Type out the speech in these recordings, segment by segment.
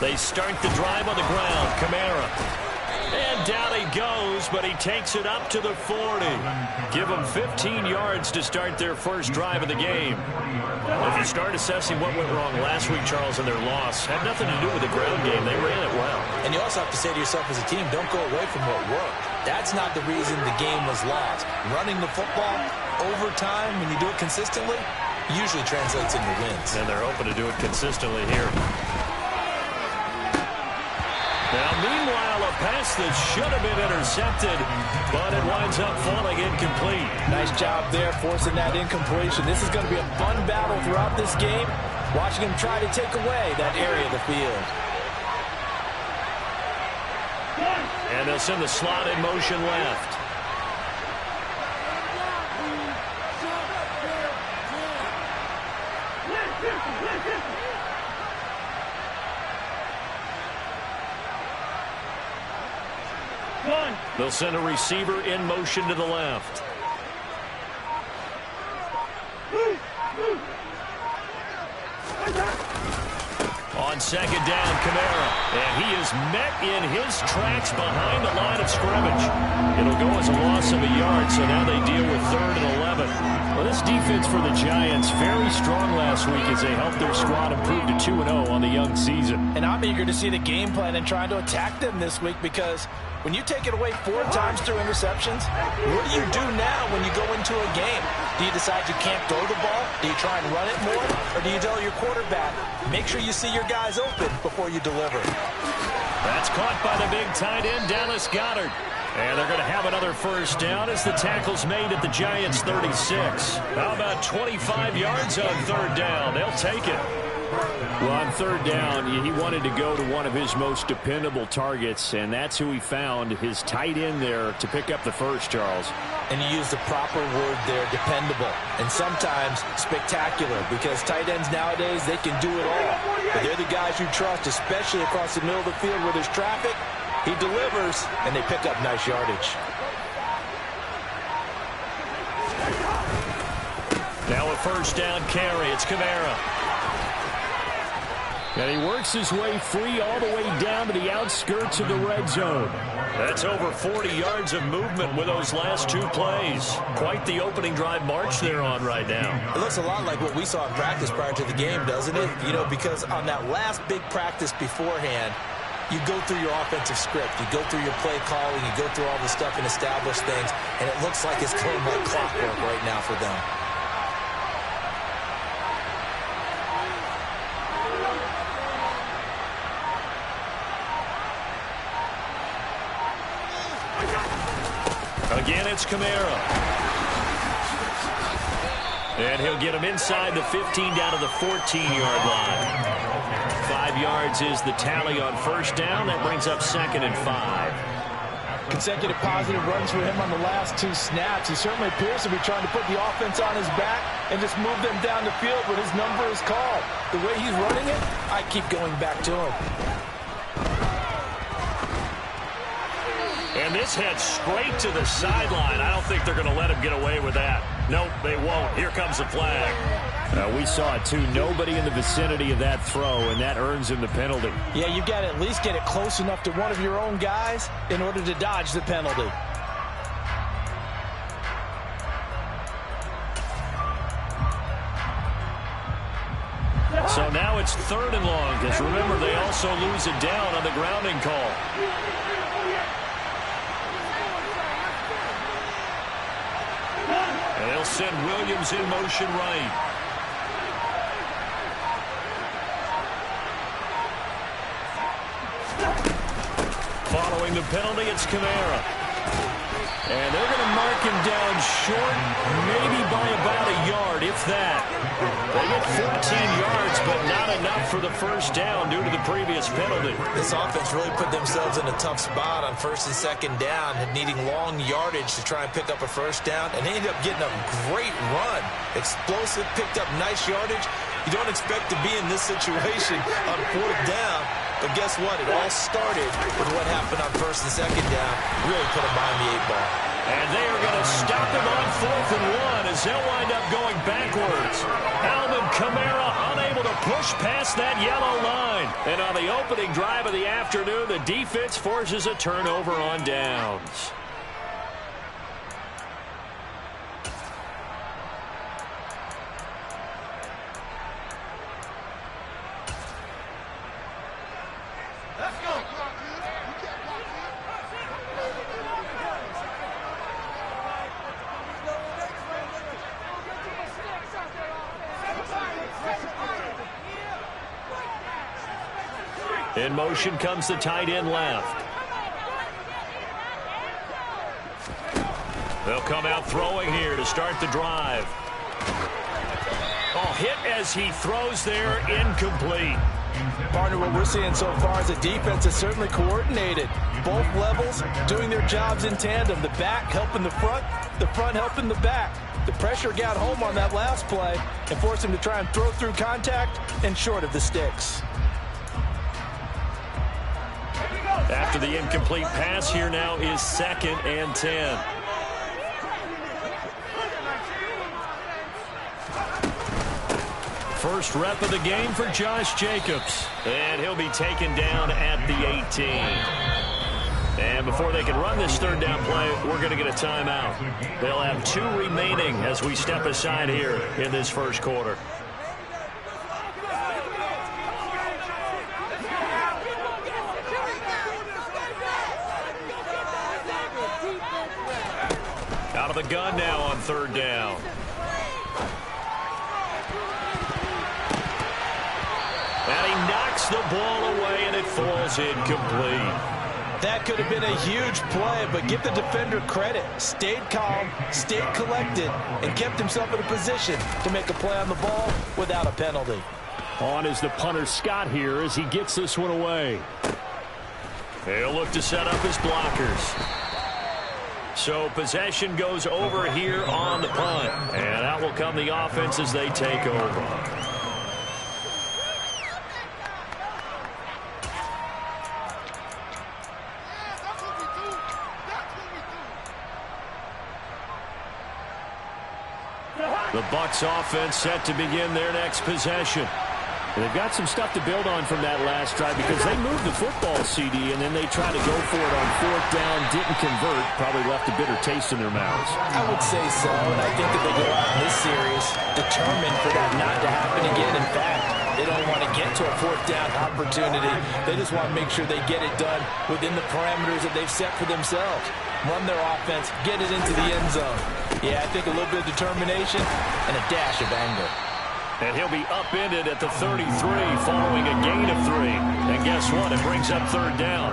They start the drive on the ground. Kamara. And down he goes, but he takes it up to the 40. Give them 15 yards to start their first drive of the game. If you start assessing what went wrong last week, Charles, in their loss, had nothing to do with the ground game. They ran it well. And you also have to say to yourself as a team, don't go away from what worked. That's not the reason the game was lost. Running the football over time, when you do it consistently, usually translates into wins. And they're open to do it consistently here. Now, meanwhile, a pass that should have been intercepted, but it winds up falling incomplete. Nice job there forcing that incompletion. This is going to be a fun battle throughout this game, watching him try to take away that area of the field. And they'll send the slot in motion left. They'll send a receiver in motion to the left. On second down, Kamara. And he is met in his tracks behind the line of scrimmage. It'll go as a loss of a yard, so now they deal with 3rd and 11. Well, this defense for the Giants, very strong last week as they helped their squad improve to 2-0 on the young season. And I'm eager to see the game plan and trying to attack them this week, because when you take it away 4 times through interceptions, what do you do now when you go into a game? Do you decide you can't throw the ball? Do you try and run it more? Or do you tell your quarterback, make sure you see your guys open before you deliver? That's caught by the big tight end, Dallas Goedert. And they're going to have another first down as the tackle's made at the Giants' 36. How about 25 yards on 3rd down? They'll take it. Well, on 3rd down, he wanted to go to one of his most dependable targets, and that's who he found, his tight end there, to pick up the first, Charles. And you use the proper word there, dependable, and sometimes spectacular, because tight ends nowadays, they can do it all. But they're the guys you trust, especially across the middle of the field where there's traffic. He delivers, and they pick up nice yardage. Now a first down carry. It's Kamara. And he works his way free all the way down to the outskirts of the red zone. That's over 40 yards of movement with those last 2 plays. Quite the opening drive march they're on right now. It looks a lot like what we saw in practice prior to the game, doesn't it? You know, because on that last big practice beforehand, you go through your offensive script, you go through your play calling, you go through all the stuff and establish things, and it looks like it's going like clockwork right now for them. Again, it's Kamara. And he'll get him inside the 15 down to the 14-yard line. 5 yards is the tally on first down. That brings up 2nd and 5. Consecutive positive runs for him on the last 2 snaps. He certainly appears to be trying to put the offense on his back and just move them down the field when his number is called. The way he's running it, I keep going back to him. And this heads straight to the sideline. I don't think they're going to let him get away with that. Nope, they won't. Here comes the flag. We saw it, too. Nobody in the vicinity of that throw, and that earns him the penalty. Yeah, you've got to at least get it close enough to one of your own guys in order to dodge the penalty. So now it's 3rd and long, because remember, they also lose it down on the grounding call. And they'll send Williams in motion right. Following the penalty, it's Kamara. And they're going to mark him down short, maybe by about a yard, if that. They get 14 yards, but not enough for the first down due to the previous penalty. This offense really put themselves in a tough spot on 1st and 2nd down, needing long yardage to try and pick up a first down, and they ended up getting a great run. Explosive, picked up nice yardage. You don't expect to be in this situation on 4th down, but guess what? It all started with what happened on 1st and 2nd down. Really put them behind the 8 ball. And they are going to stop him on 4th and 1 as they'll wind up going backwards. Alvin Kamara unable to push past that yellow line. And on the opening drive of the afternoon, the defense forces a turnover on downs. In motion comes the tight end left. They'll come out throwing here to start the drive. Oh, hit as he throws there, incomplete. Partner, what we're seeing so far is the defense is certainly coordinated. Both levels doing their jobs in tandem. The back helping the front helping the back. The pressure got home on that last play and forced him to try and throw through contact and short of the sticks. After the incomplete pass, here now is 2nd and 10. First rep of the game for Josh Jacobs. And he'll be taken down at the 18. And before they can run this 3rd down play, we're going to get a timeout. They'll have 2 remaining as we step aside here in this first quarter. Out of the gun now on 3rd down. And he knocks the ball away, and it falls incomplete. That could have been a huge play, but give the defender credit. Stayed calm, stayed collected, and kept himself in a position to make a play on the ball without a penalty. On is the punter Scott here as he gets this one away. He'll look to set up his blockers. So possession goes over here on the punt. And out will come the offense as they take over. The Bucs offense set to begin their next possession. They've got some stuff to build on from that last drive because they moved the football, CD, and then they tried to go for it on 4th down, didn't convert, probably left a bitter taste in their mouths. I would say so, and I think that they go out in this series determined for that not to happen again. In fact, they don't want to get to a 4th down opportunity. They just want to make sure they get it done within the parameters that they've set for themselves. Run their offense, get it into the end zone. Yeah, I think a little bit of determination and a dash of anger. And he'll be upended at the 33 following a gain of 3. And guess what? It brings up 3rd down.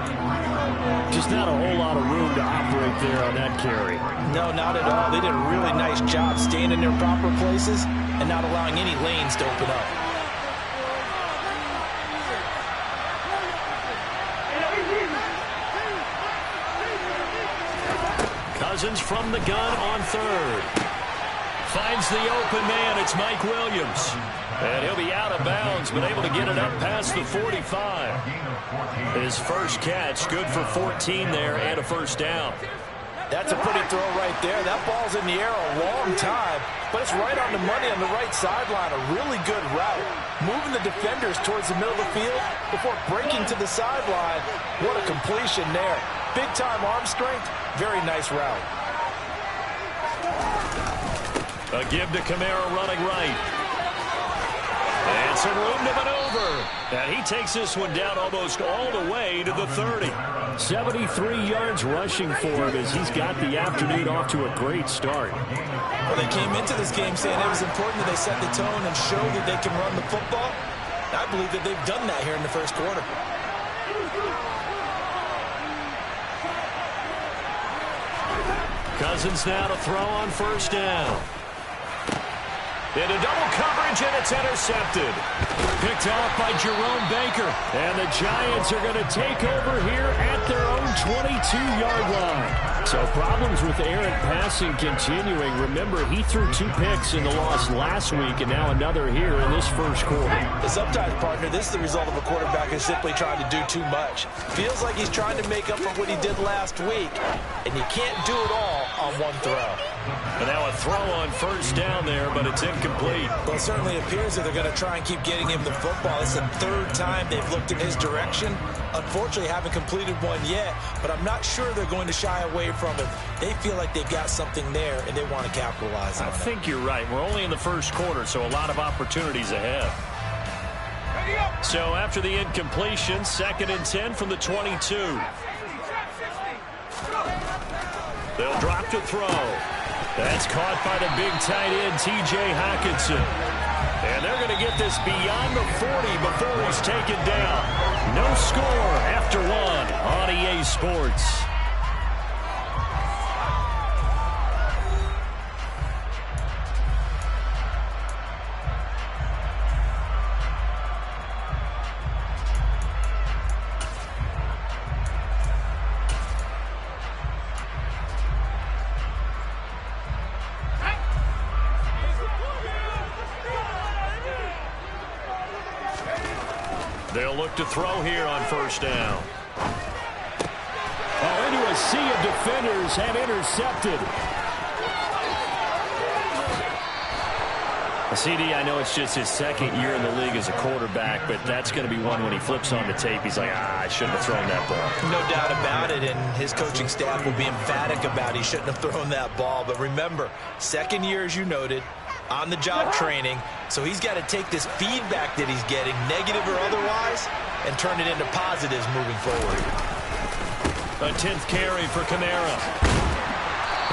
Just not a whole lot of room to operate there on that carry. No, not at all. They did a really nice job staying in their proper places and not allowing any lanes to open up. Cousins from the gun on 3rd. Finds the open man. It's Mike Williams. And he'll be out of bounds, but able to get it up past the 45. His first catch, good for 14 there and a 1st down. That's a pretty throw right there. That ball's in the air a long time, but it's right on the money on the right sideline. A really good route. Moving the defenders towards the middle of the field before breaking to the sideline. What a completion there. Big-time arm strength. Very nice route. A give to Kamara running right. And some room to maneuver. And he takes this one down almost all the way to the 30. 73 yards rushing for him as he's got the afternoon off to a great start. Well, they came into this game saying it was important that they set the tone and show that they can run the football. I believe that they've done that here in the first quarter. Cousins now to throw on 1st down. Into double coverage, and it's intercepted. Picked off by Jerome Baker. And the Giants are going to take over here at their own 22-yard line. So problems with errant passing continuing. Remember, he threw 2 picks in the loss last week, and now another here in this first quarter. Sometimes, partner, this is the result of a quarterback who's simply trying to do too much. Feels like he's trying to make up for what he did last week, and you can't do it all on one throw. And now a throw on first down there, but it's incomplete. Well, it certainly appears that they're going to try and keep getting him the football. It's the third time they've looked in his direction. Unfortunately, haven't completed one yet, but I'm not sure they're going to shy away from it. They feel like they've got something there, and they want to capitalize on it. I think you're right. We're only in the first quarter, so a lot of opportunities ahead. So after the incompletion, 2nd and 10 from the 22. They'll drop to throw. That's caught by the big tight end, T.J. Hockenson. And they're going to get this beyond the 40 before he's taken down. No score after one on EA Sports. They'll look to throw here on first down. Oh, into a sea of defenders and intercepted. CD, I know it's just his 2nd year in the league as a quarterback, but that's going to be one when he flips on the tape. He's like, I shouldn't have thrown that ball. No doubt about it, and his coaching staff will be emphatic about he shouldn't have thrown that ball. But remember, 2nd year, as you noted, on-the-job training, so he's got to take this feedback that he's getting, negative or otherwise, and turn it into positives moving forward. A 10th carry for Kamara.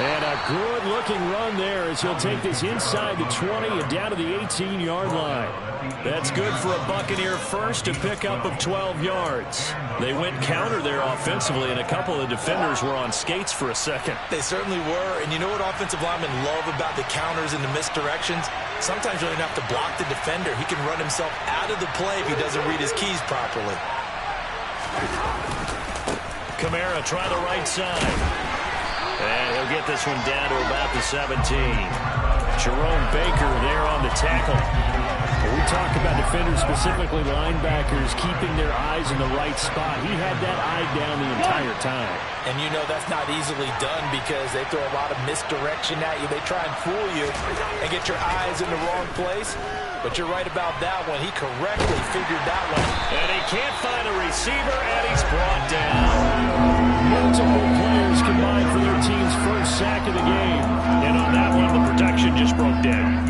And a good-looking run there as he'll take this inside the 20 and down to the 18-yard line. That's good for a Buccaneer first, a pickup of 12 yards. They went counter there offensively, and a couple of defenders were on skates for a second. They certainly were, and you know what offensive linemen love about the counters and the misdirections? Sometimes you don't even have to block the defender. He can run himself out of the play if he doesn't read his keys properly. Kamara try the right side. And he'll get this one down to about the 17. Jerome Baker there on the tackle. We talk about defenders, specifically linebackers, keeping their eyes in the right spot. He had that eye down the entire time. And you know that's not easily done because they throw a lot of misdirection at you. They try and fool you and get your eyes in the wrong place. But you're right about that one. He correctly figured that one. And he can't find a receiver, and he's brought down. Multiple players combined for their team's first sack of the game. And on that one, the protection just broke down.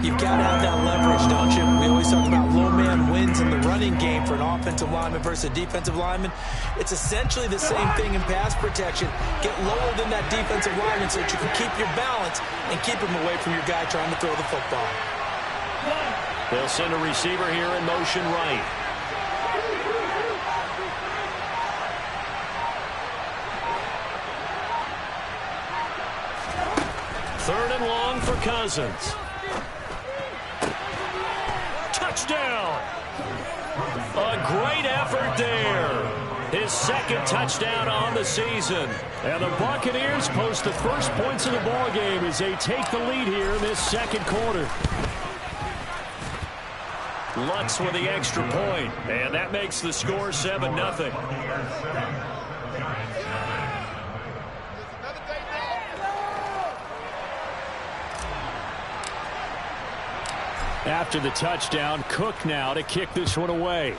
You've got to have that leverage, don't you? We always talk about low man wins in the running game for an offensive lineman versus a defensive lineman. It's essentially the same thing in pass protection. Get lower than that defensive lineman so that you can keep your balance and keep him away from your guy trying to throw the football. They'll send a receiver here in motion right. Third and long for Cousins. Touchdown! A great effort there. His 2nd touchdown on the season. And the Buccaneers post the first points of the ball game as they take the lead here in this 2nd quarter. Lutz with the extra point, and that makes the score 7-0. After the touchdown, Cook now to kick this one away.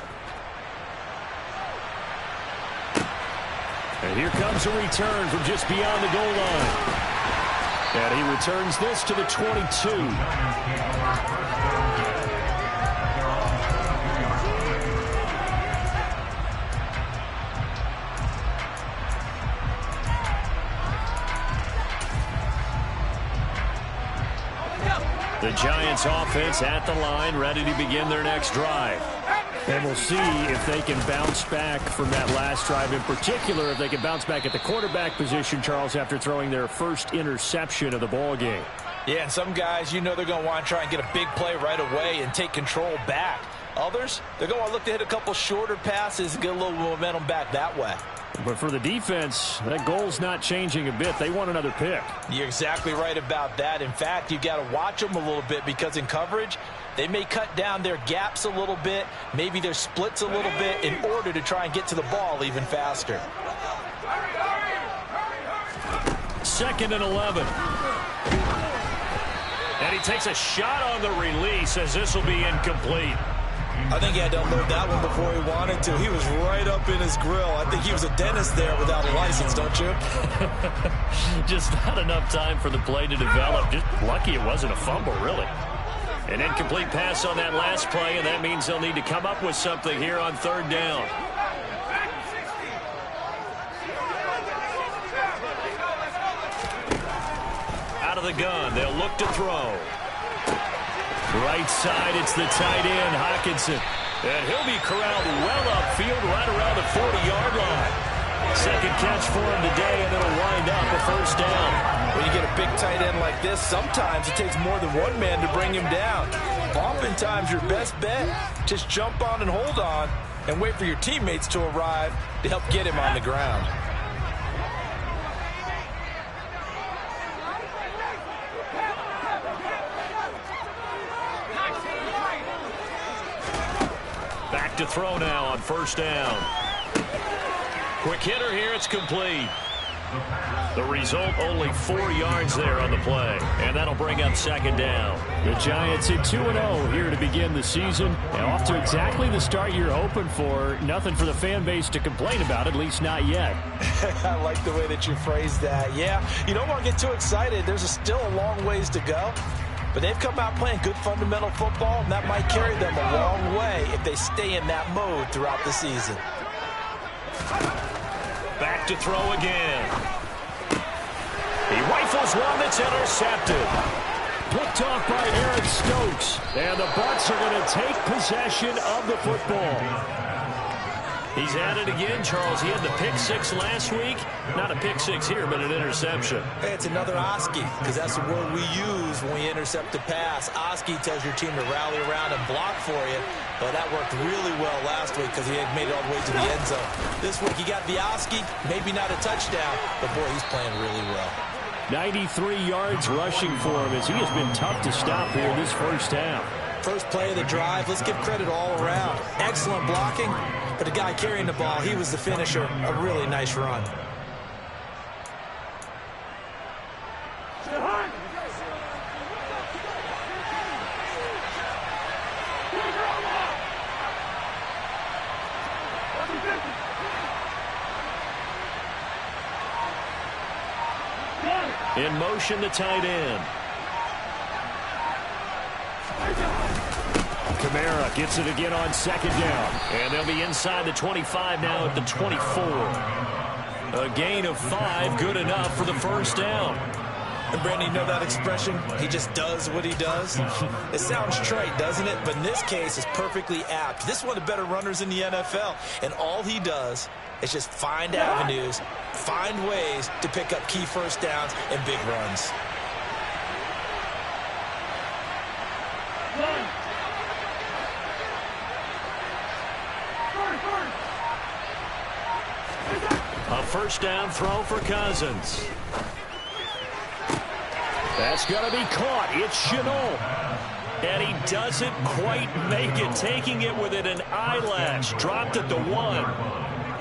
And here comes a return from just beyond the goal line. And he returns this to the 22. The Giants offense at the line, ready to begin their next drive. And we'll see if they can bounce back from that last drive. In particular, if they can bounce back at the quarterback position, Charles, after throwing their first interception of the ball game. Yeah, and some guys, you know they're going to want to try and get a big play right away and take control back. Others, they're going to look to hit a couple shorter passes and get a little momentum back that way. But for the defense, that goal's not changing a bit. They want another pick. You're exactly right about that. In fact, you've got to watch them a little bit because in coverage, they may cut down their gaps a little bit, maybe their splits a little bit in order to try and get to the ball even faster. 2nd and 11. And he takes a shot on the release as this will be incomplete. I think he had to unload that one before he wanted to. He was right up in his grill. I think he was a dentist there without a license, don't you? Just not enough time for the play to develop. Just lucky it wasn't a fumble, really. An incomplete pass on that last play, and that means they'll need to come up with something here on 3rd down. Out of the gun, they'll look to throw. Right side, it's the tight end, Hockenson. And he'll be corralled well upfield right around the 40-yard line. Second catch for him today, and it'll wind up a 1st down. When you get a big tight end like this, sometimes it takes more than one man to bring him down. Oftentimes, your best bet, just jump on and hold on and wait for your teammates to arrive to help get him on the ground. Back to throw now on 1st down. Quick hitter here, it's complete. The result, only 4 yards there on the play, and that'll bring up 2nd down. The Giants at 2-0 here to begin the season, and off to exactly the start you're hoping for. Nothing for the fan base to complain about, at least not yet. I like the way that you phrased that. Yeah, you don't want to get too excited. There's still a long ways to go. But they've come out playing good fundamental football, and that might carry them a long way if they stay in that mode throughout the season. Back to throw again. He rifles one that's intercepted. Picked off by Eric Stokes. And the Bucs are going to take possession of the football. He's at it again, Charles. He had the pick 6 last week. Not a pick 6 here, but an interception. Hey, it's another Oski, because that's the word we use when we intercept a pass. Oski tells your team to rally around and block for you. But that worked really well last week because he had made it all the way to the end zone. This week he got the Oski, maybe not a touchdown, but boy, he's playing really well. 93 yards rushing for him as he has been tough to stop here this 1st half. First play of the drive, let's give credit all around. Excellent blocking, but the guy carrying the ball, he was the finisher. A really nice run. In motion, the tight end. Kamara gets it again on 2nd down. And they'll be inside the 25 now at the 24. A gain of 5, good enough for the 1st down. And Brandon, you know that expression? He just does what he does. It sounds trite, doesn't it? But in this case, it's perfectly apt. This is one of the better runners in the NFL. And all he does is just find avenues, find ways to pick up key 1st downs and big runs. A 1st down throw for Cousins. That's going to be caught. It's Chenault. And he doesn't quite make it, taking it within an eyelash. Dropped at the 1.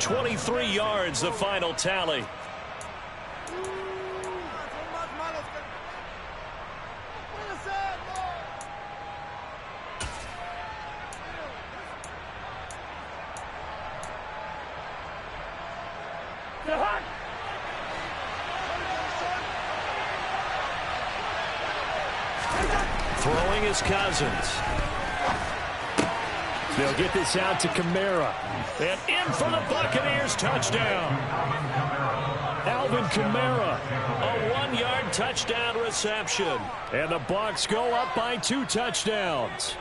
23 yards, the final tally. Throwing is Cousins. They'll get this out to Kamara. And in for the Buccaneers, touchdown. Alvin Kamara. A 1-yard touchdown reception. And the Bucs go up by 2 touchdowns.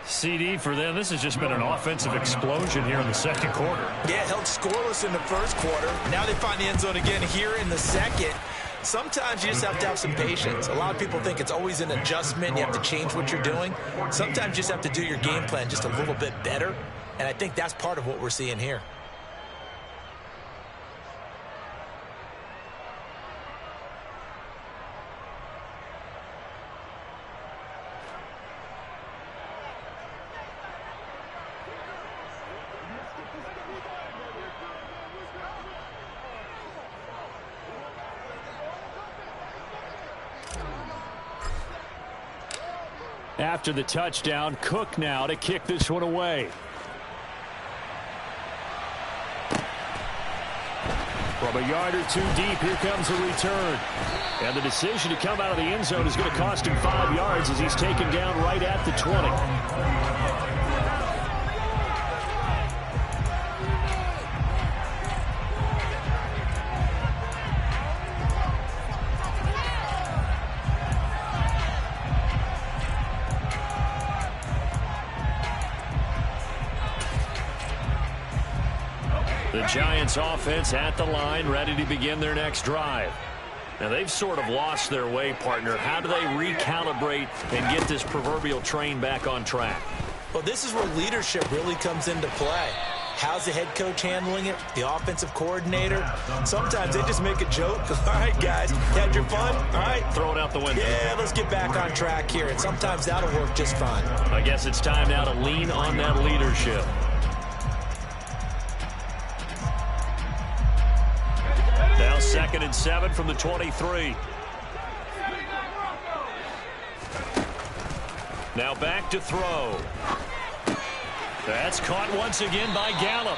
CD for them. This has just been an offensive explosion here in the 2nd quarter. Yeah, held scoreless in the 1st quarter. Now they find the end zone again here in the 2nd. Sometimes you just have to have some patience. A lot of people think it's always an adjustment. You have to change what you're doing. Sometimes you just have to do your game plan just a little bit better. And I think that's part of what we're seeing here. After the touchdown, Cook now to kick this one away. From a yard or two deep, here comes a return. And the decision to come out of the end zone is going to cost him 5 yards as he's taken down right at the 20. The Giants offense at the line, ready to begin their next drive. Now, they've sort of lost their way, partner. How do they recalibrate and get this proverbial train back on track? Well, this is where leadership really comes into play. How's the head coach handling it? The offensive coordinator? Sometimes they just make a joke. All right, guys, had your fun? All right. Throw it out the window. Yeah, let's get back on track here. And sometimes that'll work just fine. I guess it's time now to lean on that leadership. Now 2nd and 7 from the 23. Now back to throw. That's caught once again by Gallup.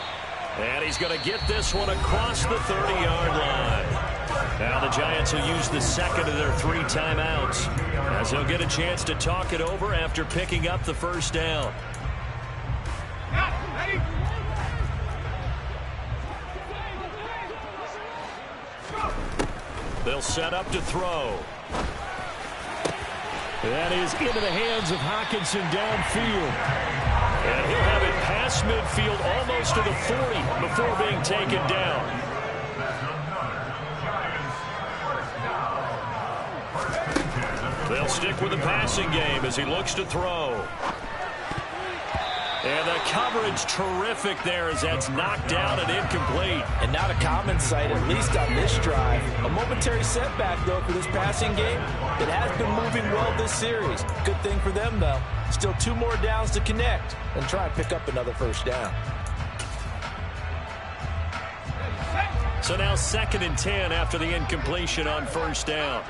And he's going to get this one across the 30-yard line. Now the Giants will use the second of their 3 timeouts, as they'll get a chance to talk it over after picking up the first down. They'll set up to throw. That is into the hands of Hockenson downfield. And he'll have it past midfield almost to the 40 before being taken down. They'll stick with the passing game as he looks to throw. And the coverage terrific there as that's knocked down and incomplete. And not a common sight, at least on this drive. A momentary setback, though, for this passing game. It has been moving well this series. Good thing for them, though. Still 2 more downs to connect and try and pick up another first down. So now 2nd and 10 after the incompletion on first down.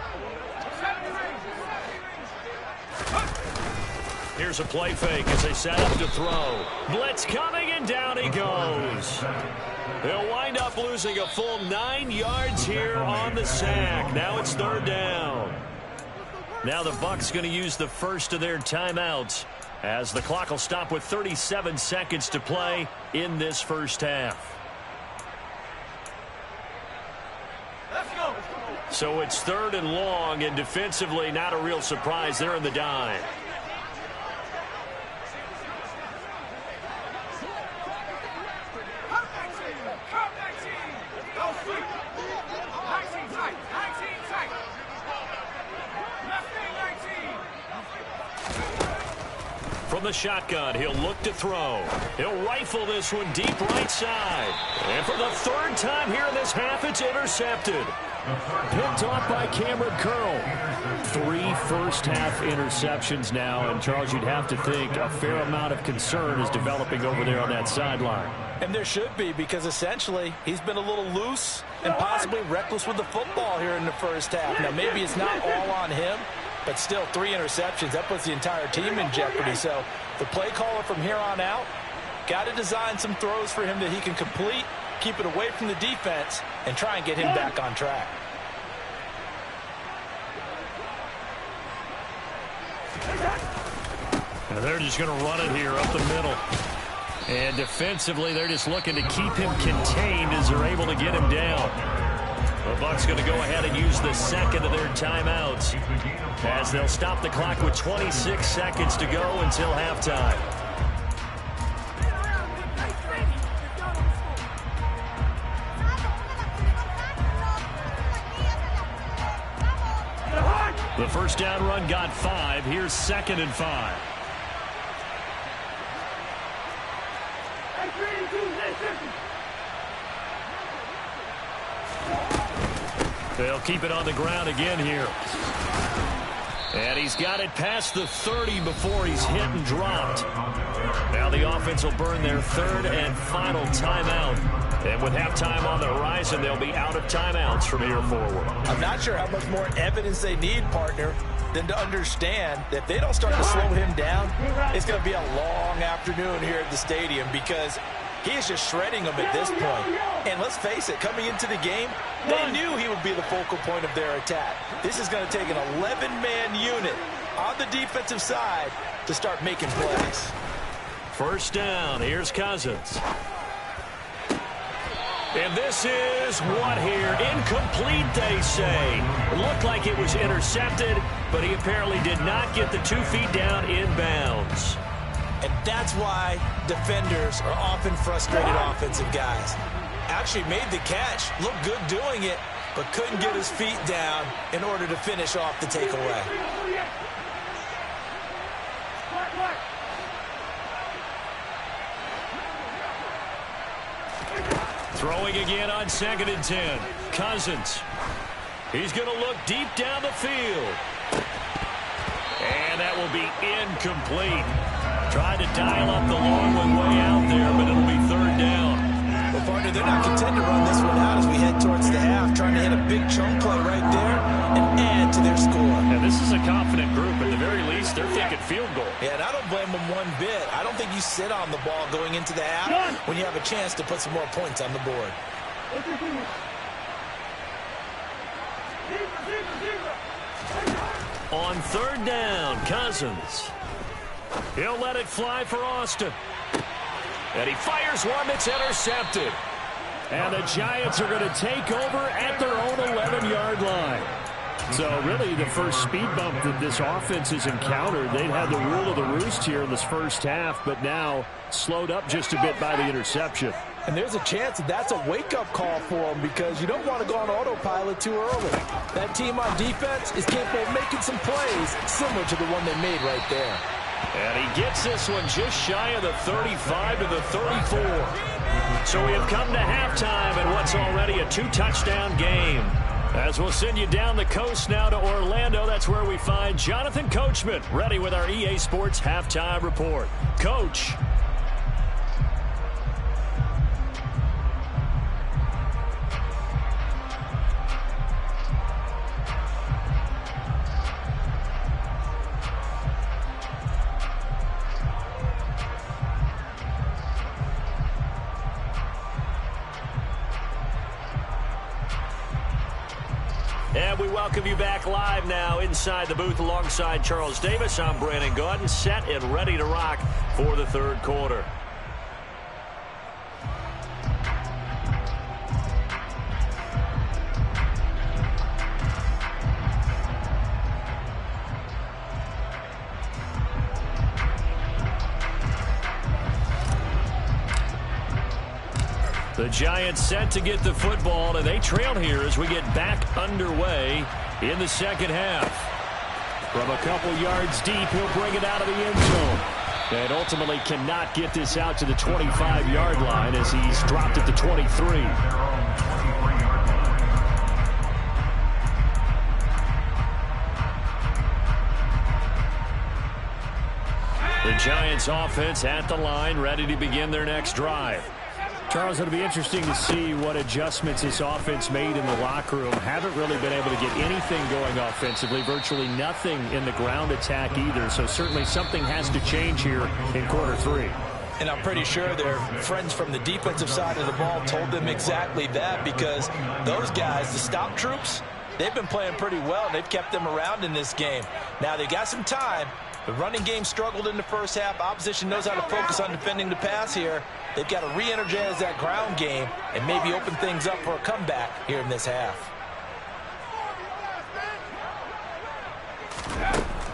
Here's a play fake as they set up to throw. Blitz coming, and down he goes. They'll wind up losing a full 9 yards here on the sack. Now it's 3rd down. Now the Bucs going to use the first of their timeouts as the clock will stop with 37 seconds to play in this first half. So it's 3rd and long, and defensively not a real surprise. They're in the dime. From the shotgun, he'll look to throw. He'll rifle this one deep right side. And for the 3rd time here in this half, it's intercepted. Picked off by Cameron Curl. 3 first-half interceptions now, and Charles, you'd have to think a fair amount of concern is developing over there on that sideline. And there should be, because essentially he's been a little loose and possibly reckless with the football here in the first half. Now, maybe it's not all on him, but still 3 interceptions. That puts the entire team in jeopardy. So the play caller from here on out got to design some throws for him that he can complete, keep it away from the defense, and try and get him back on track. Now they're just going to run it here up the middle. And defensively, they're just looking to keep him contained as they're able to get him down. The Bucs going to go ahead and use the second of their timeouts as they'll stop the clock with 26 seconds to go until halftime. The first down run got 5. Here's 2nd and 5. They'll keep it on the ground again here. And he's got it past the 30 before he's hit and dropped. Now the offense will burn their 3rd and final timeout And with halftime on the horizon, they'll be out of timeouts from here forward. I'm not sure how much more evidence they need, partner, than to understand that if they don't start to slow him down, it's going to be a long afternoon here at the stadium because he is just shredding them at this point. And let's face it, coming into the game, they knew he would be the focal point of their attack. This is going to take an 11-man unit on the defensive side to start making plays. First down, here's Cousins. And this is what here? Incomplete, they say. It looked like it was intercepted, but he apparently did not get the 2 feet down inbounds. And that's why defenders are often frustrated offensive guys. Actually made the catch, looked good doing it, but couldn't get his feet down in order to finish off the takeaway. Throwing again on 2nd and 10. Cousins. He's going to look deep down the field. And that will be incomplete. Tried to dial up the long one way out there, but it'll be 3rd down. Well, partner, they're not content to run this one out as we head towards the half, trying to hit a big chunk play right there and add to their score. And this is a confident group. At the very least, they're thinking field goal. Yeah, and I don't blame them one bit. I don't think you sit on the ball going into the half when you have a chance to put some more points on the board. On 3rd down, Cousins. He'll let it fly for Austin. And he fires one that's intercepted. And the Giants are going to take over at their own 11-yard line. So really the first speed bump that this offense has encountered, they've had the rule of the roost here in this first half, but now slowed up just a bit by the interception. And there's a chance that that's a wake-up call for them because you don't want to go on autopilot too early. That team on defense is capable of making some plays similar to the one they made right there. And he gets this one just shy of the 35 to the 34. So we have come to halftime in what's already a 2-touchdown game. As we'll send you down the coast now to Orlando, that's where we find Jonathan Coachman ready with our EA Sports Halftime Report. Coach. And we welcome you back live now inside the booth alongside Charles Davis. I'm Brandon Gaudin, set and ready to rock for the 3rd quarter. The Giants set to get the football, and they trail here as we get back underway in the 2nd half. From a couple yards deep, he'll bring it out of the end zone. And ultimately cannot get this out to the 25-yard line as he's dropped at the 23. The Giants offense at the line, ready to begin their next drive. Charles, it'll be interesting to see what adjustments this offense made in the locker room. Haven't really been able to get anything going offensively, virtually nothing in the ground attack either. So certainly something has to change here in quarter 3. And I'm pretty sure their friends from the defensive side of the ball told them exactly that because those guys, the stop troops, they've been playing pretty well. They've kept them around in this game. Now they got some time. The running game struggled in the first half. Opposition knows how to focus on defending the pass here. They've got to re-energize that ground game and maybe open things up for a comeback here in this half.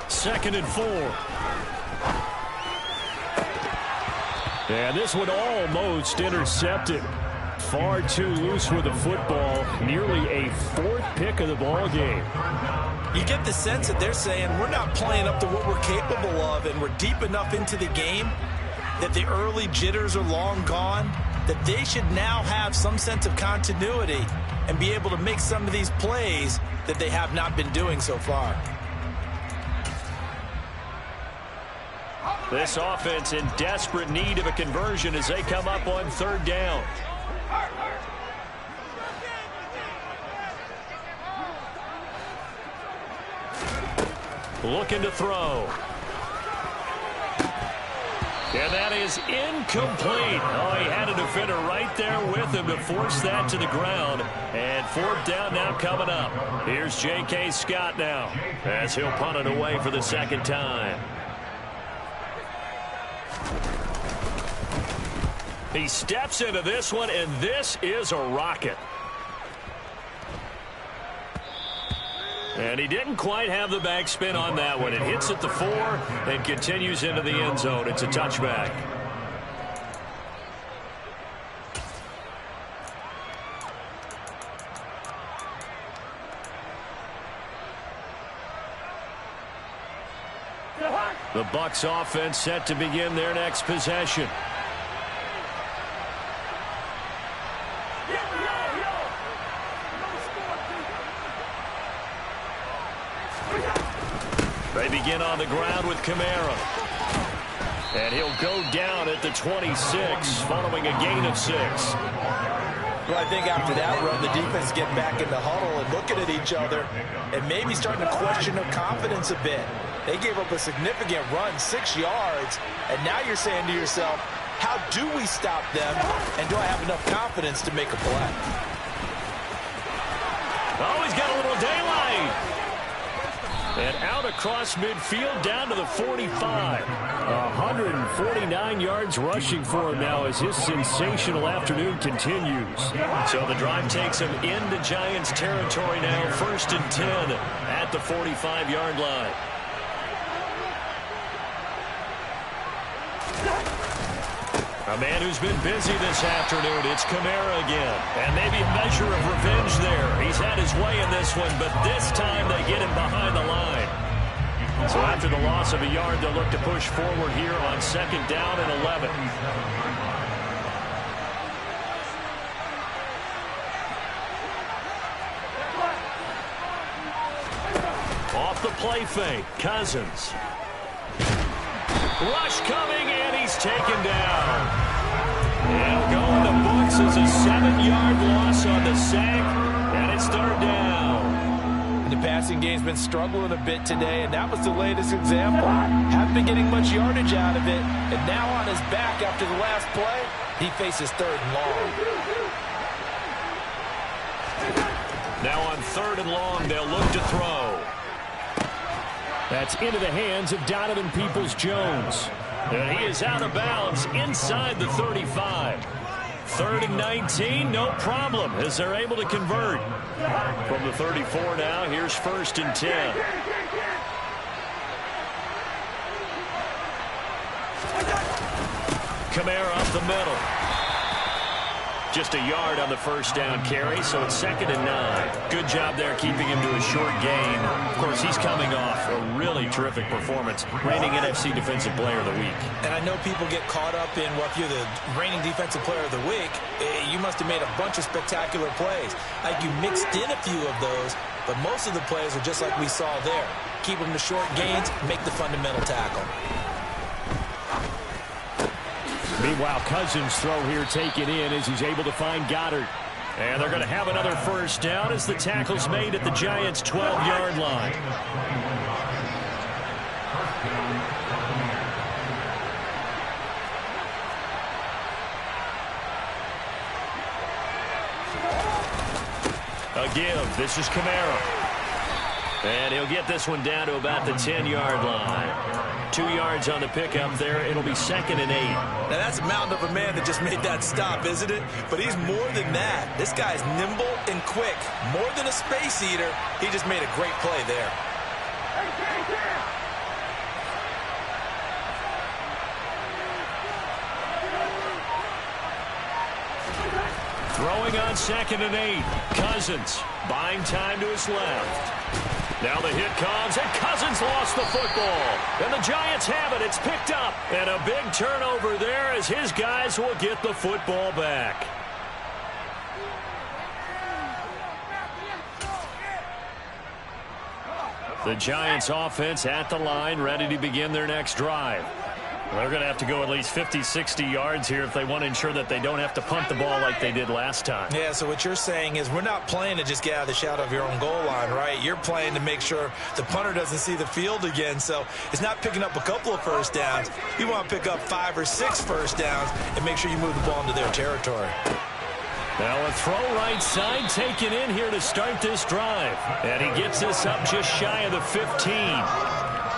2nd and 4. And this one almost intercepted. Far too loose with the football. Nearly a 4th pick of the ball game. You get the sense that they're saying we're not playing up to what we're capable of, and we're deep enough into the game that the early jitters are long gone, that they should now have some sense of continuity and be able to make some of these plays that they have not been doing so far. This offense in desperate need of a conversion as they come up on 3rd down. looking to throw. And that is incomplete. Oh, he had a defender right there with him to force that to the ground. And fourth down now coming up. Here's J.K. Scott now as he'll punt it away for the second time. He steps into this one, and this is a rocket. And he didn't quite have the backspin on that one. It hits at the 4 and continues into the end zone. It's a touchback. The Bucs offense set to begin their next possession. They begin on the ground with Kamara. And he'll go down at the 26 following a gain of 6. Well, I think after that run, the defense getting back in the huddle and looking at each other and maybe starting to question their confidence a bit. They gave up a significant run, 6 yards, and now you're saying to yourself, how do we stop them, and do I have enough confidence to make a play? Oh, he's got a little daylight. And out across midfield down to the 45. 149 yards rushing for him now as his sensational afternoon continues. So the drive takes him into Giants territory now. 1st and 10 at the 45-yard line. A man who's been busy this afternoon, it's Kamara again. And maybe a measure of revenge there. He's had his way in this one, but this time they get him behind the line. So after the loss of a yard, they'll look to push forward here on 2nd down and 11. Off the play fake, Cousins. Rush coming, and he's taken down. It'll go in the books as a 7-yard loss on the sack, and it's 3rd down. The passing game's been struggling a bit today, and that was the latest example. Haven't been getting much yardage out of it, and now on his back after the last play, he faces 3rd and long. Now on 3rd and long, they'll look to throw. That's into the hands of Donovan Peoples-Jones. And he is out of bounds inside the 35. 3rd and 19, no problem as they're able to convert. From the 34 now, here's 1st and 10. Kamara up the middle. Just a yard on the 1st down carry, so it's 2nd and 9. Good job there keeping him to a short gain. Of course, he's coming off a really terrific performance, reigning NFC Defensive Player of the Week. And I know people get caught up in, well, if you're the reigning Defensive Player of the Week, you must have made a bunch of spectacular plays. Like you mixed in a few of those, but most of the plays are just like we saw there. Keep them to short gains, make the fundamental tackle. Meanwhile, Cousins' throw here taken in as he's able to find Goddard. And they're going to have another 1st down as the tackle's made at the Giants' 12-yard line. A give. This is Kamara. And he'll get this one down to about the 10-yard line. 2 yards on the pickup there. It'll be 2nd and 8. Now, that's a mountain of a man that just made that stop, isn't it? But he's more than that. This guy's nimble and quick. More than a space eater. He just made a great play there. Throwing on 2nd and 8. Cousins buying time to his left. Now the hit comes, and Cousins lost the football. And the Giants have it. It's picked up. And a big turnover there as his guys will get the football back. The Giants offense at the line, ready to begin their next drive. They're going to have to go at least 50, 60 yards here if they want to ensure that they don't have to punt the ball like they did last time. Yeah, so what you're saying is we're not playing to just get out of the shadow of your own goal line, right? You're playing to make sure the punter doesn't see the field again. So it's not picking up a couple of first downs. You want to pick up 5 or 6 first downs and make sure you move the ball into their territory. Now a throw right side taken in here to start this drive. And he gets this up just shy of the 15.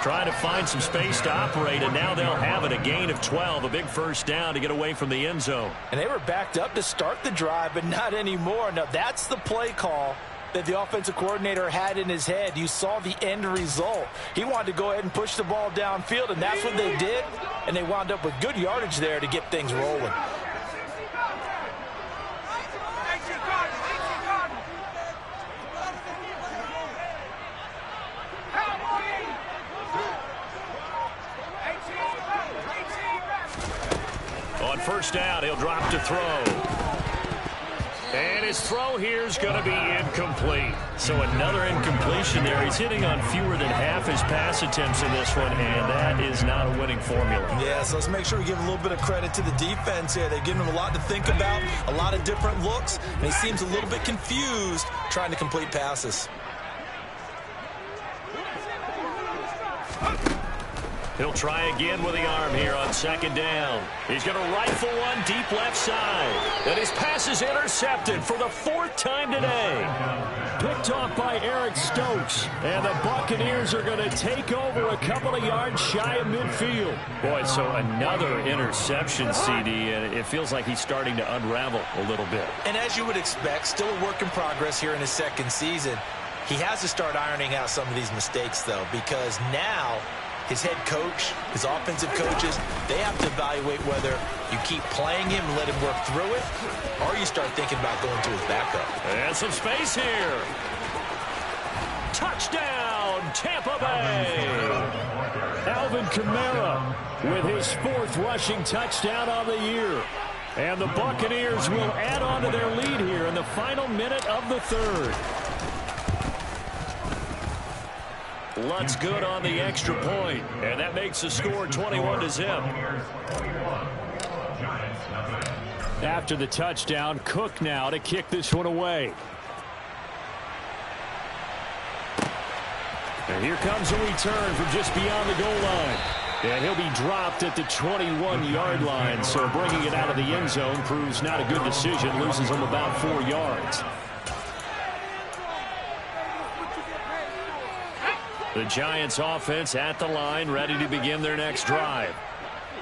Trying to find some space to operate, and now they'll have it. A gain of 12, a big first down to get away from the end zone. And they were backed up to start the drive, but not anymore. Now that's the play call that the offensive coordinator had in his head. You saw the end result. He wanted to go ahead and push the ball downfield, and that's what they did. And they wound up with good yardage there to get things rolling. On first down, he'll drop to throw. And his throw here is going to be incomplete. So another incompletion there. He's hitting on fewer than half his pass attempts in this one, and that is not a winning formula. Yeah, so let's make sure we give a little bit of credit to the defense here. They've given him a lot to think about, a lot of different looks, and he seems a little bit confused trying to complete passes. He'll try again with the arm here on second down. He's going to rifle one deep left side. And his pass is intercepted for the 4th time today. Picked off by Eric Stokes. And the Buccaneers are going to take over a couple of yards shy of midfield. Boy, so another interception, CD, and it feels like he's starting to unravel a little bit. And as you would expect, still a work in progress here in his second season. He has to start ironing out some of these mistakes, though, because now his head coach, his offensive coaches, they have to evaluate whether you keep playing him and let him work through it, or you start thinking about going to his backup. And some space here. Touchdown, Tampa Bay. Alvin Kamara with his 4th rushing touchdown on the year. And the Buccaneers will add on to their lead here in the final minute of the 3rd. Lutz good on the extra point, and that makes the score 21-0. After the touchdown, Cook now to kick this one away. And here comes a return from just beyond the goal line. And he'll be dropped at the 21-yard line, so bringing it out of the end zone proves not a good decision, loses him about 4 yards. The Giants offense at the line, ready to begin their next drive.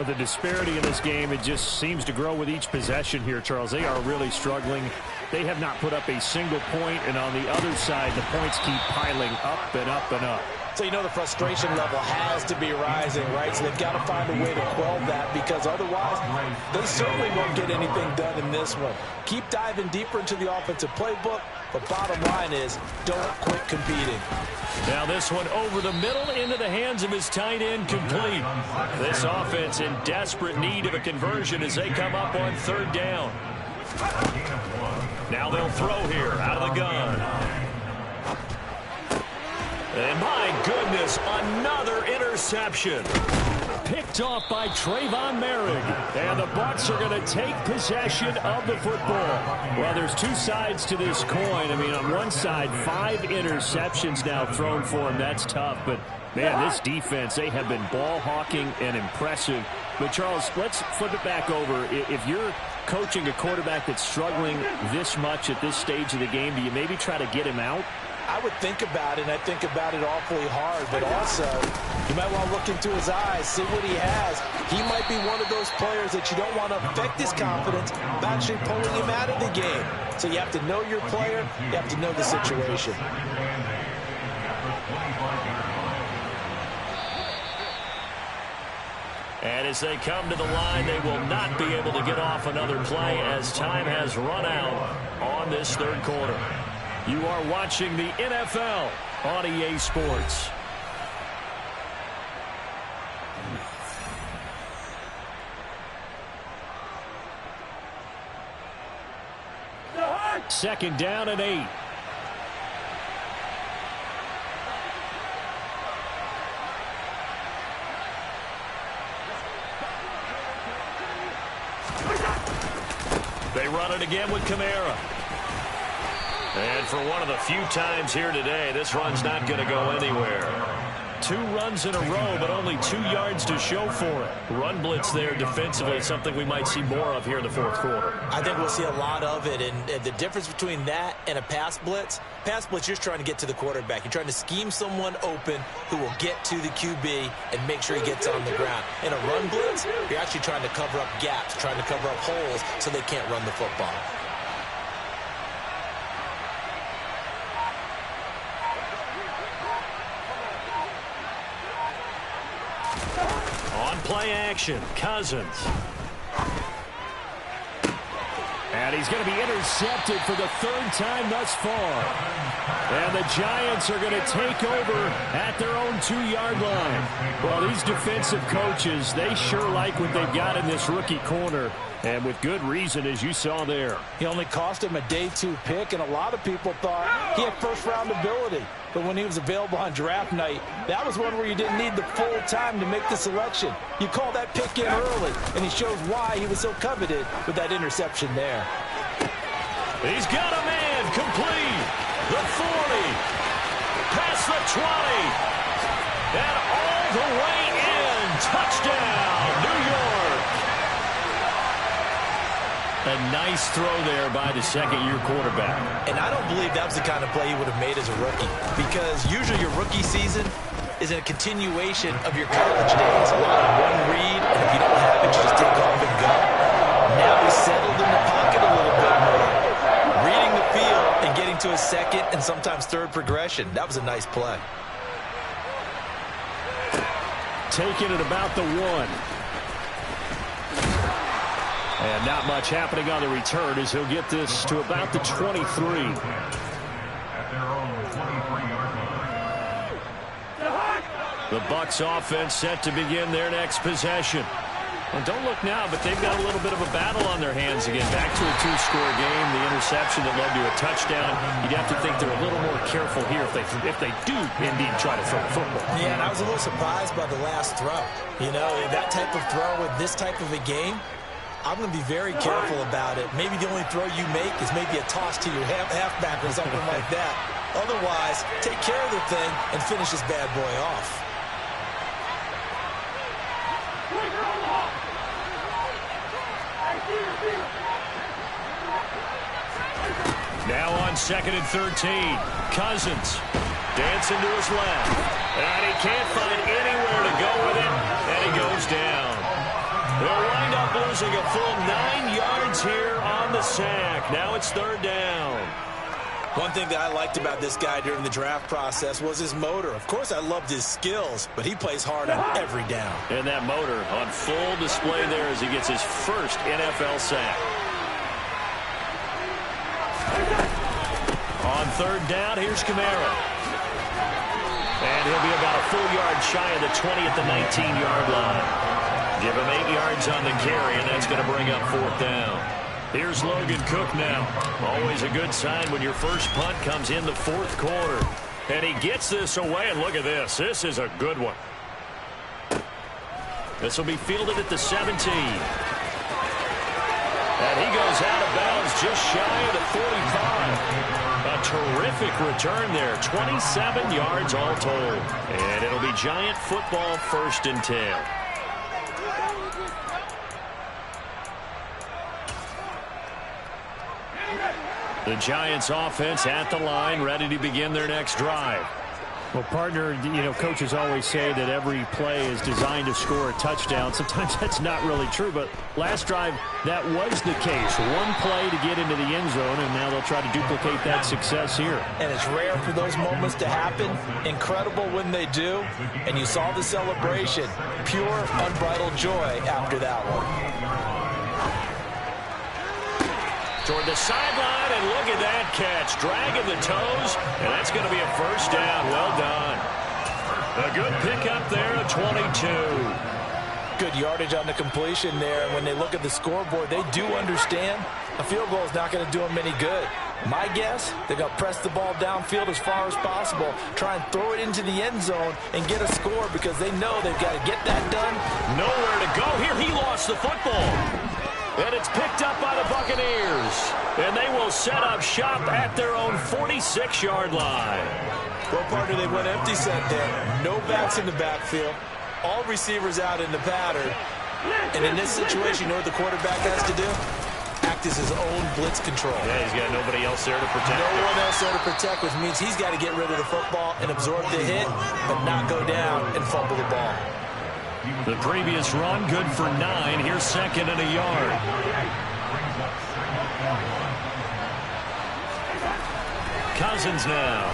The disparity in this game, it just seems to grow with each possession here, Charles. They are really struggling. They have not put up a single point, and on the other side, the points keep piling up and up and up. So you know the frustration level has to be rising, right? So they've got to find a way to quell that, because otherwise they certainly won't get anything done in this one. Keep diving deeper into the offensive playbook, but bottom line is don't quit competing. Now this one over the middle into the hands of his tight end, complete. This offense in desperate need of a conversion as they come up on 3rd down. Now they'll throw here out of the gun. And my goodness, another interception. Picked off by Trayvon Merrick. And the Bucs are going to take possession of the football. Well, there's 2 sides to this coin. I mean, on one side, 5 interceptions now thrown for him. That's tough. But, man, this defense, they have been ball hawking and impressive. But, Charles, let's flip it back over. If you're coaching a quarterback that's struggling this much at this stage of the game, do you maybe try to get him out? I would think about it, and I think about it awfully hard, but also you might want to look into his eyes, see what he has. He might be one of those players that you don't want to affect his confidence by actually pulling him out of the game. So you have to know your player, you have to know the situation. And as they come to the line, they will not be able to get off another play as time has run out on this 3rd quarter. You are watching the NFL on EA Sports. Second down and 8. They run it again with Kamara. And for one of the few times here today, this run's not going to go anywhere. 2 runs in a row, but only 2 yards to show for it. Run blitz there defensively, something we might see more of here in the fourth quarter. I think we'll see a lot of it, and the difference between that and a pass blitz, you're just trying to get to the quarterback. You're trying to scheme someone open who will get to the QB and make sure he gets on the ground. In a run blitz, you're actually trying to cover up gaps, trying to cover up holes so they can't run the football. Play action, Cousins. And he's going to be intercepted for the 3rd time thus far. And the Giants are going to take over at their own 2-yard line. Well, these defensive coaches, they sure like what they've got in this rookie corner. And with good reason, as you saw there. He only cost him a day 2 pick, and a lot of people thought he had first-round ability. But when he was available on draft night, that was one where you didn't need the full time to make the selection. You call that pick in early, and he shows why he was so coveted with that interception there. He's got a man complete. The 40. Past the 20. And all the way in. Touchdown, New York. A nice throw there by the second-year quarterback. And I don't believe that was the kind of play he would have made as a rookie, because usually your rookie season is a continuation of your college days. A lot of one read, and if you don't have it, you just take off and go. Now he's settled in the pocket a little bit more, reading the field and getting to a second and sometimes third progression. That was a nice play. Taking it about the 1. And not much happening on the return as he'll get this to about the 23. The Bucs offense set to begin their next possession. Well, don't look now, but they've got a little bit of a battle on their hands again. Back to a 2-score game, the interception that led to a touchdown. You'd have to think they're a little more careful here if they do indeed try to throw the football. Yeah, and I was a little surprised by the last throw. You know, that type of throw with this type of a game, I'm going to be very careful about it. Maybe the only throw you make is maybe a toss to your halfback or something like that. Otherwise, take care of the thing and finish this bad boy off. Now on 2nd and 13. Cousins dancing to his left. And he can't find anywhere to go with it. And he goes down. They'll wind up losing a full 9 yards here on the sack. Now it's 3rd down. One thing that I liked about this guy during the draft process was his motor. Of course, I loved his skills, but he plays hard on every down. And that motor on full display there as he gets his first NFL sack. On 3rd down, here's Kamara. And he'll be about a full yard shy of the 20 at the 19-yard line. Give him 8 yards on the carry, and that's going to bring up 4th down. Here's Logan Cook now. Always a good sign when your first punt comes in the 4th quarter. And he gets this away, and look at this. This is a good one. This will be fielded at the 17. And he goes out of bounds just shy of the 45. A terrific return there. 27 yards all told. And it'll be Giant football, 1st and 10. The Giants offense at the line, ready to begin their next drive. Well, partner, coaches always say that every play is designed to score a touchdown. Sometimes that's not really true, but last drive, that was the case. One play to get into the end zone, and now they'll try to duplicate that success here. And it's rare for those moments to happen. Incredible when they do. And you saw the celebration. Pure, unbridled joy after that one. Toward the sideline, and look at that catch. Dragging the toes, and that's going to be a 1st down. Well done. A good pickup there, a 22. Good yardage on the completion there. And when they look at the scoreboard, they do understand a field goal is not going to do them any good. My guess, they're going to press the ball downfield as far as possible, try and throw it into the end zone and get a score because they know they've got to get that done. Nowhere to go here. He lost the football. And it's picked up by the Buccaneers. And they will set up shop at their own 46-yard line. Well, partner, they went empty set there. No backs in the backfield. All receivers out in the pattern. And in this situation, you know what the quarterback has to do? Act as his own blitz control. Yeah, he's got nobody else there to protect. No one else there to protect, which means he's got to get rid of the football and absorb the hit, but not go down and fumble the ball. The previous run, good for 9. Here's second and a yard. Cousins now.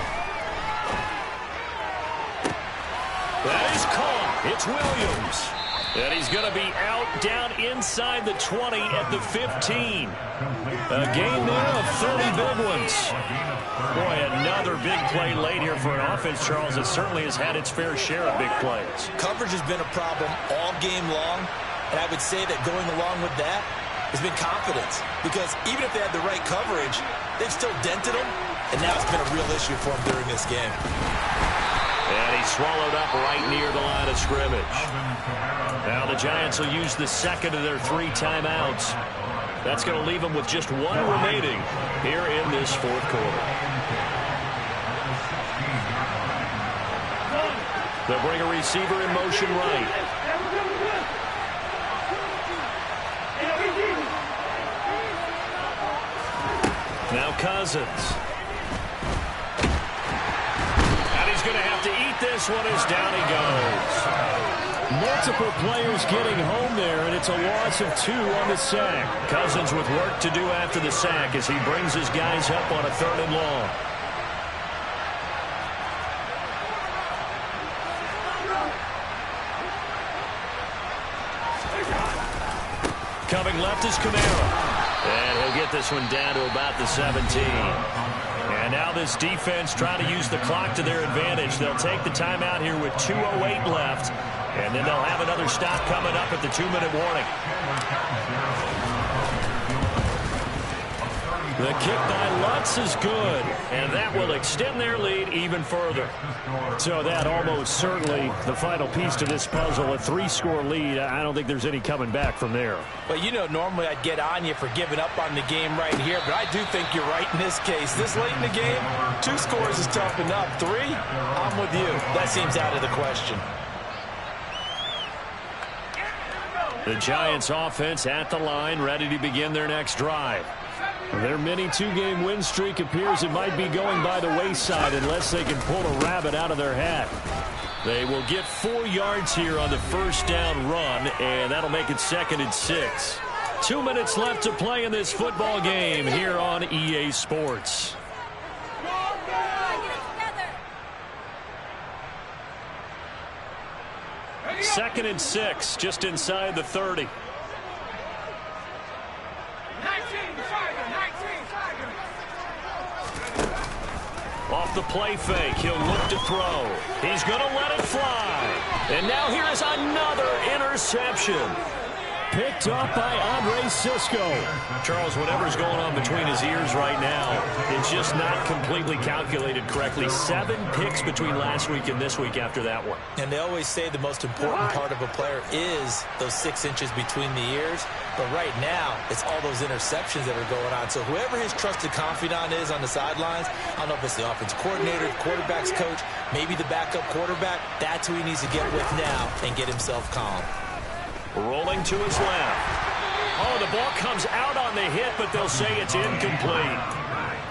That is caught. It's Williams. And he's going to be out down inside the 20 at the 15. A game there of 30 big ones. Boy, another big play late here for an offense, Charles, that certainly has had its fair share of big plays. Coverage has been a problem all game long, and I would say that going along with that has been confidence. Because even if they had the right coverage, they've still dented them, and now it's been a real issue for them during this game. And he's swallowed up right near the line of scrimmage. Now the Giants will use the second of their 3 timeouts. That's going to leave them with just 1 remaining here in this fourth quarter. They'll bring a receiver in motion right. Now Cousins. He's going to have to eat this one as down he goes. Multiple players getting home there, and it's a loss of 2 on the sack. Cousins with work to do after the sack as he brings his guys up on a 3rd and long. Coming left is Kamara. And he'll get this one down to about the 17. And now this defense trying to use the clock to their advantage. They'll take the timeout here with 2:08 left. And then they'll have another stop coming up at the 2-minute warning. The kick by Lutz is good. And that will extend their lead even further. So that almost certainly the final piece to this puzzle. A 3-score lead. I don't think there's any coming back from there. Well, you know, normally I'd get on you for giving up on the game right here, but I do think you're right in this case. This late in the game, 2 scores is tough enough. 3, I'm with you. That seems out of the question. The Giants offense at the line, ready to begin their next drive. Their mini 2-game win streak appears it might be going by the wayside unless they can pull a rabbit out of their hat. They will get 4 yards here on the first down run, and that'll make it 2nd and 6. 2 minutes left to play in this football game here on EA Sports. Second and 6, just inside the 30. Off the play fake, he'll look to throw. He's going to let it fly. And now here is another interception. Picked up by Andre Sisco. Charles, whatever's going on between his ears right now, it's just not completely calculated correctly. 7 picks between last week and this week after that one. And they always say the most important part of a player is those 6 inches between the ears. But right now, it's all those interceptions that are going on. So whoever his trusted confidant is on the sidelines, I don't know if it's the offense coordinator, quarterback's coach, maybe the backup quarterback, that's who he needs to get with now and get himself calm. Rolling to his left. Oh, the ball comes out on the hit, but they'll say it's incomplete.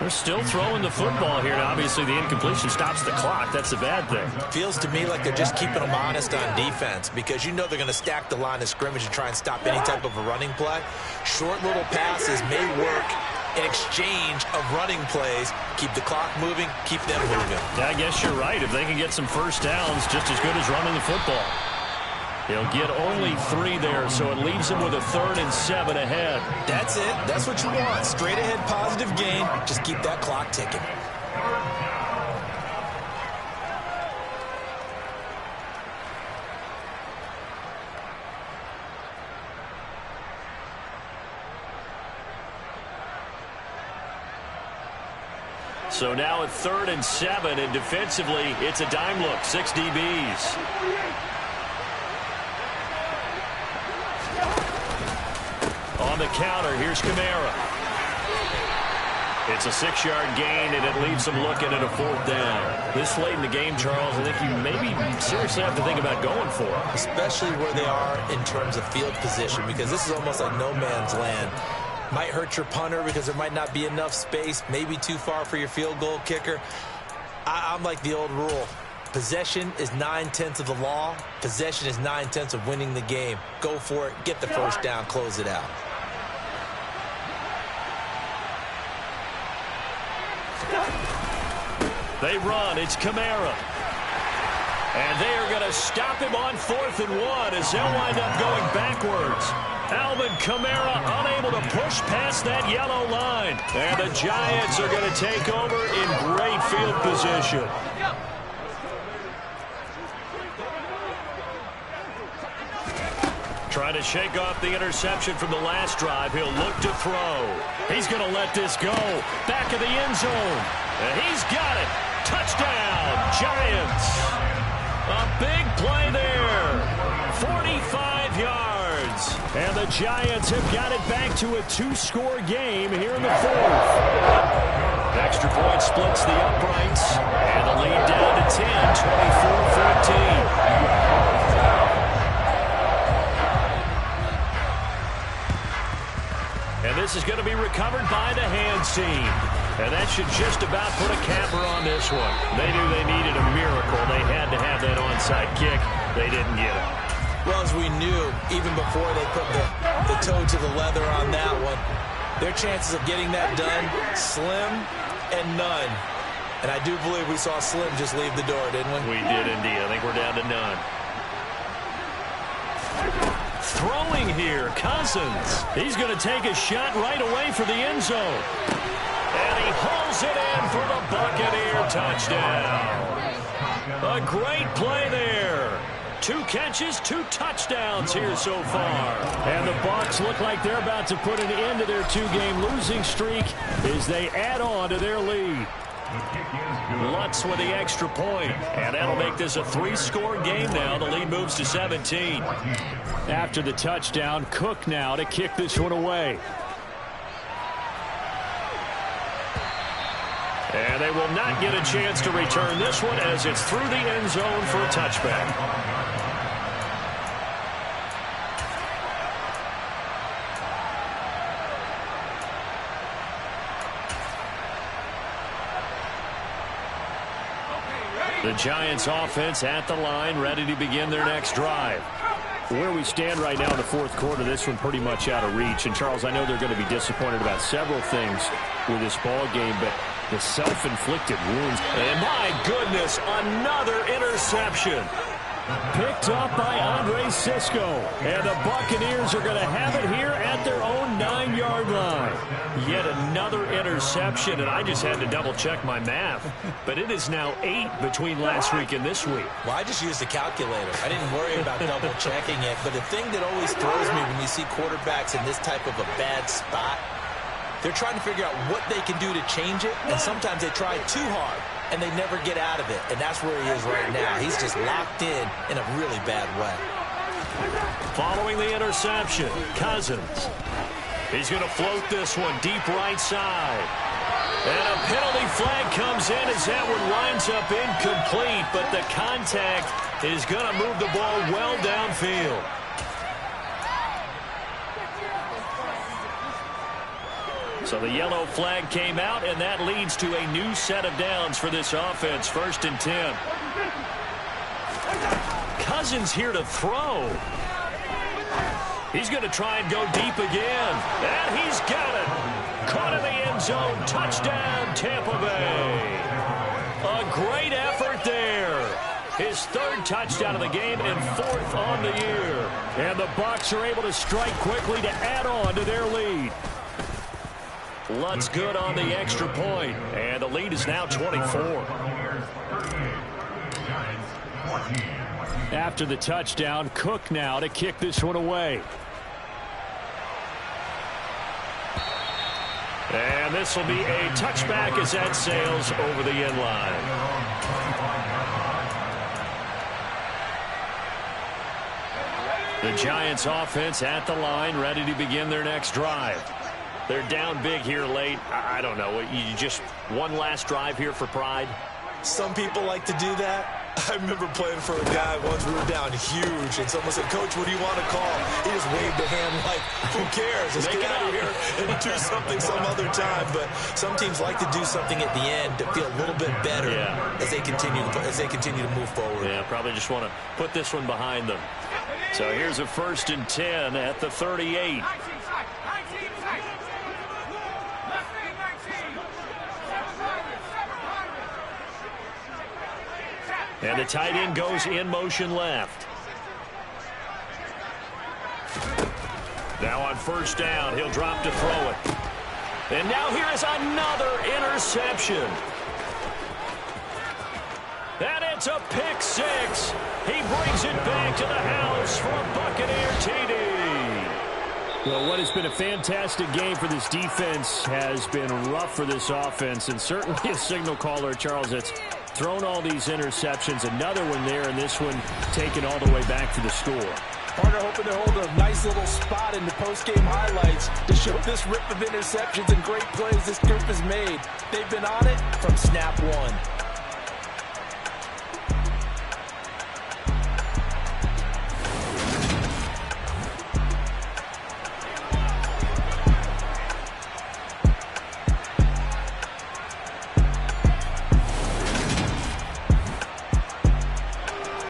They're still throwing the football here. Now, obviously, the incompletion stops the clock. That's the bad thing. Feels to me like they're just keeping them honest on defense because you know they're going to stack the line of scrimmage and try and stop any type of a running play. Short little passes may work in exchange of running plays. Keep the clock moving, keep them moving. Yeah, I guess you're right. If they can get some first downs, just as good as running the football. He'll get only 3 there, so it leaves him with a 3rd and 7 ahead. That's it. That's what you want. Straight ahead positive gain. Just keep that clock ticking. So now at 3rd and 7, and defensively, it's a dime look. 6 DBs. On on the counter. Here's Kamara. It's a 6-yard gain, and it leaves them looking at a 4th down. This late in the game, Charles, I think you maybe seriously have to think about going for it. Especially where they are in terms of field position, because this is almost like no man's land. Might hurt your punter because there might not be enough space, maybe too far for your field goal kicker. I'm like the old rule. Possession is 9/10 of the law. Possession is 9/10 of winning the game. Go for it. Get the first down. Close it out. They run. It's Kamara. And they are going to stop him on 4th and 1 as they'll wind up going backwards. Alvin Kamara unable to push past that yellow line. And the Giants are going to take over in great field position. Trying to shake off the interception from the last drive. He'll look to throw. He's going to let this go. Back of the end zone. And he's got it. Touchdown, Giants. A big play there. 45 yards. And the Giants have got it back to a 2-score game here in the 4th. Extra point splits the uprights. And the lead down to 10, 24-14. And this is going to be recovered by the hands team. And that should just about put a capper on this one. They knew they needed a miracle. They had to have that onside kick. They didn't get it. Well, as we knew, even before they put the toe to the leather on that one, their chances of getting that done, slim and none. And I do believe we saw Slim just leave the door, didn't we? We did indeed. I think we're down to none. Throwing here, Cousins. He's going to take a shot right away for the end zone. And he hauls it in for the Buccaneer touchdown. A great play there. 2 catches, 2 touchdowns here so far. And the Bucs look like they're about to put an end to their 2-game losing streak as they add on to their lead. Lutz with the extra point, and that'll make this a 3-score game now. The lead moves to 17. After the touchdown, Cook now to kick this one away. And they will not get a chance to return this one as it's through the end zone for a touchback. The Giants offense at the line, ready to begin their next drive. Where we stand right now in the 4th quarter, this one pretty much out of reach. And, Charles, I know they're going to be disappointed about several things with this ball game, but the self-inflicted wounds. And, my goodness, another interception. Picked up by Andre Cisco. And the Buccaneers are going to have it here at their own 9-yard line. Yet another interception, and I just had to double-check my math. But it is now 8 between last week and this week. Well, I just used a calculator. I didn't worry about double-checking it. But the thing that always throws me when you see quarterbacks in this type of a bad spot, they're trying to figure out what they can do to change it, and sometimes they try too hard, and they never get out of it. And that's where he is right now. He's just locked in a really bad way. Following the interception, Cousins. He's going to float this one deep right side. And a penalty flag comes in as that one winds up incomplete, but the contact is going to move the ball well downfield. So the yellow flag came out, and that leads to a new set of downs for this offense. 1st and 10. Cousins here to throw. He's going to try and go deep again. And he's got it. Caught in the end zone. Touchdown, Tampa Bay. A great effort there. His 3rd touchdown of the game and 4th on the year. And the Bucs are able to strike quickly to add on to their lead. Lutz good on the extra point, and the lead is now 24. After the touchdown, Cook now to kick this one away. And this will be a touchback as that sails over the end line. The Giants offense at the line, ready to begin their next drive. They're down big here late. I don't know. You just one last drive here for pride? Some people like to do that. I remember playing for a guy once. We were down huge, and someone said, "Coach, what do you want to call?" He just waved a hand like, who cares? Let's get out of here and do something some other time. But some teams like to do something at the end to feel a little bit better as they continue to move forward. Yeah, probably just want to put this one behind them. So here's a 1st and 10 at the 38. And the tight end goes in motion left. Now on 1st down, he'll drop to throw it. And now here is another interception. And it's a pick 6. He brings it back to the house for a Buccaneer TD. Well, what has been a fantastic game for this defense has been rough for this offense, and certainly a signal caller, Charles, that's thrown all these interceptions. Another one there, and this one taken all the way back to the score. Partner hoping to hold a nice little spot in the post-game highlights to show this rip of interceptions and great plays this group has made. They've been on it from snap one.